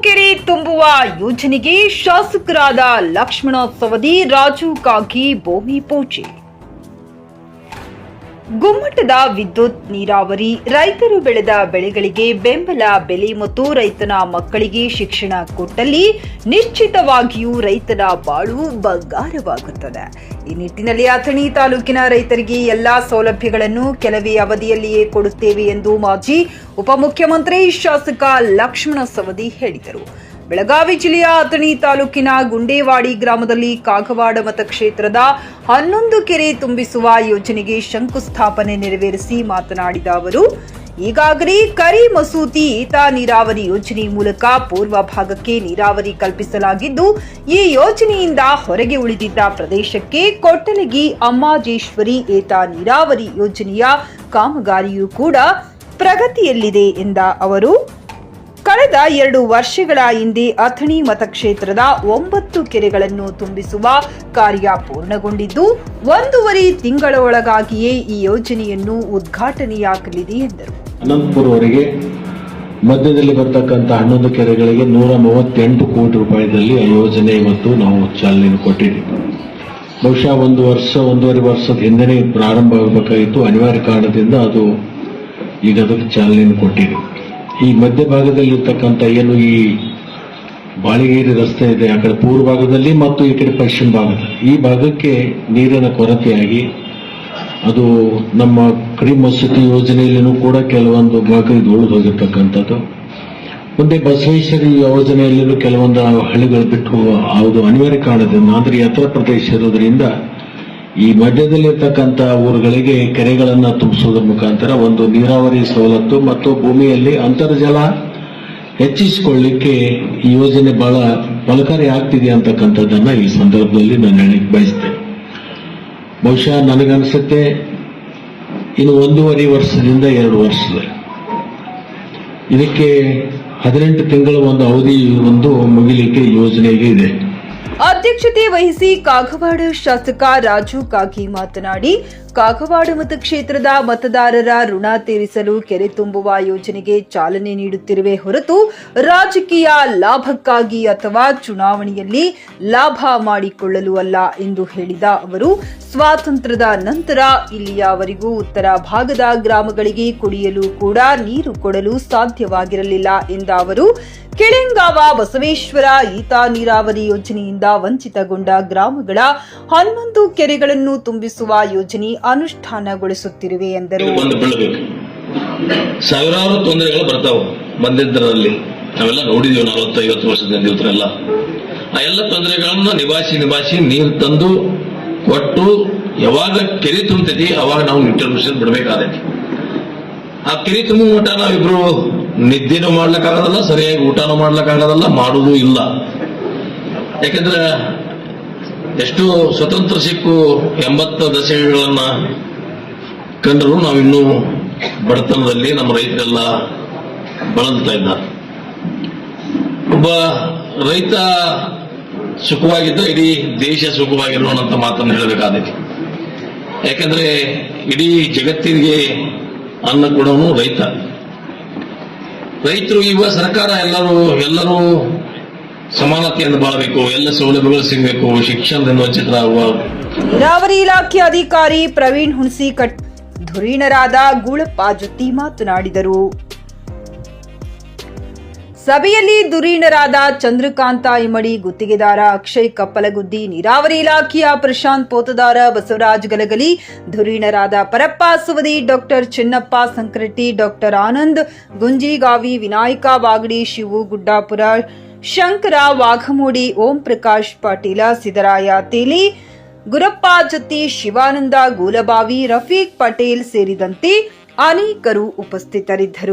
ಕೆರೆ ತುಂಬುವ ಯೋಜನೆಗೆ ಶಾಸಕರಾದ ಲಕ್ಷ್ಮಣ ಸವದಿ, ರಾಜು ಕಾಗಿ ಭೂಮಿ ಪೂಜೆ. ಗುಮ್ಮಟದ ವಿದ್ಯುತ್, ನೀರಾವರಿ, ರೈತರು ಬೆಳೆದ ಬೆಳೆಗಳಿಗೆ ಬೆಂಬಲ ಬೆಲೆ ಮತ್ತು ರೈತನ ಮಕ್ಕಳಿಗೆ ಶಿಕ್ಷಣ ಕೊಟ್ಟಲ್ಲಿ ನಿಶ್ಚಿತವಾಗಿಯೂ ರೈತನ ಬಾಳು ಬಂಗಾರವಾಗುತ್ತದೆ. ಈ ನಿಟ್ಟಿನಲ್ಲಿ ಅಥಣಿ ತಾಲೂಕಿನ ರೈತರಿಗೆ ಎಲ್ಲಾ ಸೌಲಭ್ಯಗಳನ್ನು ಕೆಲವೇ ಅವಧಿಯಲ್ಲಿಯೇ ಕೊಡುತ್ತೇವೆ ಎಂದು ಮಾಜಿ ಉಪಮುಖ್ಯಮಂತ್ರಿ ಶಾಸಕ ಲಕ್ಷ್ಮಣ ಸವದಿ ಹೇಳಿದರು. ಬೆಳಗಾವಿ ಜಿಲ್ಲೆಯ ಅಥಣಿ ತಾಲೂಕಿನ ಗುಂಡೇವಾಡಿ ಗ್ರಾಮದಲ್ಲಿ ಕಾಗವಾಡ ಮತಕ್ಷೇತ್ರದ 11 ಕೆರೆ ತುಂಬಿಸುವ ಯೋಜನೆಗೆ ಶಂಕುಸ್ಥಾಪನೆ ನೆರವೇರಿಸಿ ಮಾತನಾಡಿದ ಅವರು, ಈಗಾಗಲೇ ಕರಿ ಮಸೂತಿ ಏತ ನೀರಾವರಿ ಯೋಜನೆ ಮೂಲಕ ಪೂರ್ವ ಭಾಗಕ್ಕೆ ನೀರಾವರಿ ಕಲ್ಪಿಸಲಾಗಿದ್ದು, ಈ ಯೋಜನೆಯಿಂದ ಹೊರಗೆ ಉಳಿದಿದ್ದ ಪ್ರದೇಶಕ್ಕೆ ಕೊಟ್ಟಲಗಿ ಅಮ್ಮಾಜೇಶ್ವರಿ ಏತ ನೀರಾವರಿ ಯೋಜನೆಯ ಕಾಮಗಾರಿಯೂ ಕೂಡ ಪ್ರಗತಿಯಲ್ಲಿದೆ ಎಂದ ಅವರು, ಕಳೆದ 2 ವರ್ಷಗಳ ಹಿಂದೆ ಅಥಣಿ ಮತಕ್ಷೇತ್ರದ 9 ಕೆರೆಗಳನ್ನು ತುಂಬಿಸುವ ಕಾರ್ಯ ಪೂರ್ಣಗೊಂಡಿದ್ದು, 1.5 ತಿಂಗಳ ಒಳಗಾಗಿಯೇ ಈ ಯೋಜನೆಯನ್ನು ಉದ್ಘಾಟನೆಯಾಗಲಿದೆ ಎಂದರು. ಅನಂತಪುರವರೆಗೆ ಮಧ್ಯದಲ್ಲಿ ಬರ್ತಕ್ಕಂಥ 11 ಕೆರೆಗಳಿಗೆ 138 ಕೋಟಿ ರೂಪಾಯಿದಲ್ಲಿ ಆ ಯೋಜನೆ ಇವತ್ತು ನಾವು ಚಾಲನೆ ಕೊಟ್ಟಿದ್ದೀವಿ. ಬಹುಶಃ 1.5 ವರ್ಷದ ಹಿಂದೆನೇ ಪ್ರಾರಂಭ ಆಗಬೇಕಾಗಿತ್ತು. ಅನಿವಾರ್ಯ ಕಾರಣದಿಂದ ಅದು ಈಗ ಅದಕ್ಕೆ ಚಾಲನೆ ಕೊಟ್ಟಿದ್ದೀವಿ. ಈ ಮಧ್ಯಭಾಗದಲ್ಲಿರ್ತಕ್ಕಂಥ ಏನು ಈ ಬಾಳಿಗೇರಿ ರಸ್ತೆ ಇದೆ, ಆ ಕಡೆ ಪೂರ್ವ ಭಾಗದಲ್ಲಿ ಮತ್ತು ಈ ಕಡೆ ಪಶ್ಚಿಮ ಭಾಗದಲ್ಲಿ ಈ ಭಾಗಕ್ಕೆ ನೀರಿನ ಕೊರತೆಯಾಗಿ ಅದು ನಮ್ಮ ಕರಿ ಮಸೂತಿ ಯೋಜನೆಯಲ್ಲಿನೂ ಕೂಡ ಕೆಲವೊಂದು ಭಾಗ ಉಳಿದು ಹೋಗಿರ್ತಕ್ಕಂಥದ್ದು. ಮುಂದೆ ಬಸವೇಶ್ವರಿ ಯೋಜನೆಯಲ್ಲಿನೂ ಕೆಲವೊಂದು ಹಳ್ಳಿಗಳು ಬಿಟ್ಟು ಅದು ಅನಿವಾರ್ಯ ಕಾರಣದಿಂದ, ಅಂದ್ರೆ ಎತ್ತರ ಪ್ರದೇಶ ಇರೋದ್ರಿಂದ ಈ ಮಧ್ಯದಲ್ಲಿರ್ತಕ್ಕಂಥ ಊರುಗಳಿಗೆ ಕೆರೆಗಳನ್ನು ತುಂಬಿಸೋದ್ರ ಮುಖಾಂತರ ಒಂದು ನೀರಾವರಿ ಸವಲತ್ತು ಮತ್ತು ಭೂಮಿಯಲ್ಲಿ ಅಂತರ್ಜಲ ಹೆಚ್ಚಿಸಿಕೊಳ್ಳಿಕ್ಕೆ ಈ ಯೋಜನೆ ಬಹಳ ಫಲಕಾರಿ ಆಗ್ತಿದೆ ಅಂತಕ್ಕಂಥದ್ದನ್ನ ಈ ಸಂದರ್ಭದಲ್ಲಿ ನಾನು ಹೇಳಲಿಕ್ಕೆ ಬಯಸ್ತೇನೆ. ಬಹುಶಃ ನನಗನ್ಸುತ್ತೆ ಇನ್ನು 1.5 ವರ್ಷದಿಂದ 2 ವರ್ಷದಲ್ಲಿ ಇದಕ್ಕೆ 18 ತಿಂಗಳ ಒಂದು ಅವಧಿ ಮುಗಿಲಿಕ್ಕೆ ಯೋಜನೆಗೆ ಇದೆ. ಅಧ್ಯಕ್ಷತೆ ವಹಿಸಿ ಕಾಗವಾಡ ಶಾಸಕ ರಾಜು ಕಾಗಿ ಮಾತನಾಡಿ, ಕಾಗವಾಡ ಮತಕ್ಷೇತ್ರದ ಮತದಾರರ ಋಣ ತೀರಿಸಲು ಕೆರೆ ತುಂಬುವ ಯೋಜನೆಗೆ ಚಾಲನೆ ನೀಡುತ್ತಿರುವೆ ಹೊರತು ರಾಜಕೀಯ ಲಾಭಕ್ಕಾಗಿ ಅಥವಾ ಚುನಾವಣೆಯಲ್ಲಿ ಲಾಭ ಮಾಡಿಕೊಳ್ಳಲು ಅಲ್ಲ ಎಂದು ಹೇಳಿದ ಅವರು, ಸ್ವಾತಂತ್ರ್ಯದ ನಂತರ ಇಲ್ಲಿಯವರೆಗೂ ಉತ್ತರ ಭಾಗದ ಗ್ರಾಮಗಳಿಗೆ ಕುಡಿಯಲು ಕೂಡ ನೀರು ಕೊಡಲು ಸಾಧ್ಯವಾಗಿರಲಿಲ್ಲ ಎಂದ ಅವರು, ಕೆಳೆಂಗಾವ ಬಸವೇಶ್ವರ ಈತ ನೀರಾವರಿ ಯೋಜನೆಯಿಂದ ವಂಚಿತಗೊಂಡ ಗ್ರಾಮಗಳ 11 ಕೆರೆಗಳನ್ನು ತುಂಬಿಸುವ ಯೋಜನೆ ಅನುಷ್ಠಾನಗೊಳಿಸುತ್ತಿರುವೆ ಎಂದರು. ಸಾವಿರಾರು ತೊಂದರೆಗಳು ಬರ್ತಾವೆ ಬಂದಿದ್ದರಲ್ಲಿ, ನಾವೆಲ್ಲ ನೋಡಿದೀವಿ. 40-50 ವರ್ಷದಿಂದ ಇವತ್ತೆಲ್ಲ ಆ ಎಲ್ಲ ತೊಂದರೆಗಳನ್ನ ನಿಭಾಯಿಸಿ ನೀರು ತಂದು ಕೊಟ್ಟು ಯಾವಾಗ ಕೆರೆ ತುಂಬತೈತಿ ಅವಾಗ ನಾವು ಇಂಟರ್ಮಿಷನ್ ಬಿಡಬೇಕಾದೈತಿ. ಆ ಕೆರೆ ತುಂಬ ಮಟ್ಟ ನಾವಿಬ್ರು ನಿದ್ದೆನೂ ಮಾಡ್ಲಿಕ್ಕಾಗೋದಲ್ಲ, ಸರಿಯಾಗಿ ಊಟನೂ ಮಾಡ್ಲಿಕ್ಕಾಗೋದಲ್ಲ, ಮಾಡುವುದೂ ಇಲ್ಲ. ಯಾಕಂದ್ರೆ ಎಷ್ಟು ಸ್ವತಂತ್ರ ಸಿಕ್ಕು 80 ದಶಕಗಳನ್ನ ಕಂಡರೂ ನಾವಿನ್ನೂ ಬಡತನದಲ್ಲಿ ನಮ್ಮ ರೈತರೆಲ್ಲ ಬಳಲ್ತಾ ಇದ್ದಾರೆ. ಒಬ್ಬ ರೈತ ಸುಖವಾಗಿದ್ದ ಇಡೀ ದೇಶ ಸುಖವಾಗಿರೋಣಂತ ಮಾತನ್ನು ಹೇಳಬೇಕಾದೈತಿ. ಯಾಕಂದ್ರೆ ಇಡೀ ಜಗತ್ತಿಗೆ ಅನ್ನ ಕೊಡೋನು ರೈತ. ರೈತರು ಇವ ಸರ್ಕಾರ ಎಲ್ಲರೂ ಸಮಾನತೆಯನ್ನು ಬಾಳಬೇಕು, ಎಲ್ಲ ಸೌಲಭ್ಯಗಳು ಸಿಗಬೇಕು, ಶಿಕ್ಷಣದಿಂದ ವಂಚಿತರಾಗುವ. ನೀರಾವರಿ ಇಲಾಖೆ ಅಧಿಕಾರಿ ಪ್ರವೀಣ್ ಹುಣಸಿಕಟ್, ಧುರೀಣರಾದ ಗೂಳಪ್ಪ ಜೊತೆ ಮಾತನಾಡಿದರು. ಸಭೆಯಲ್ಲಿ ಧುರೀಣರಾದ ಚಂದ್ರಕಾಂತ ಇಮಡಿ, ಗುತ್ತಿಗೆದಾರ ಅಕ್ಷಯ್ ಕಪ್ಪಲಗುದ್ದಿ, ನೀರಾವರಿ ಇಲಾಖೆಯ ಪ್ರಶಾಂತ್ ಪೋತದಾರ, ಬಸವರಾಜ್ ಗಲಗಲಿ, ಧುರೀಣರಾದ ಪರಪ್ಪ ಸುವದಿ, ಡಾಕ್ಟರ್ ಚೆನ್ನಪ್ಪ ಸಂಕರಟ್ಟಿ, ಡಾಕ್ಟರ್ ಆನಂದ್ ಗುಂಜಿಗಾವಿ, ವಿನಾಯಕ ಬಾಗಡಿ, ಶಿವು ಗುಡ್ಡಾಪುರ, ಶಂಕರ ವಾಘಮೋಡಿ, ಓಂ ಪ್ರಕಾಶ್ ಪಾಟೀಲ, ಸಿದ್ದರಾಯ ತೇಲಿ, ಗುರಪ್ಪ ಜತ್ತಿ, ಶಿವಾನಂದ ಗೂಲಬಾವಿ, ರಫೀಕ್ ಪಟೇಲ್ ಸೇರಿದಂತೆ ಅನೇಕರು ಉಪಸ್ಥಿತರಿದ್ದರು.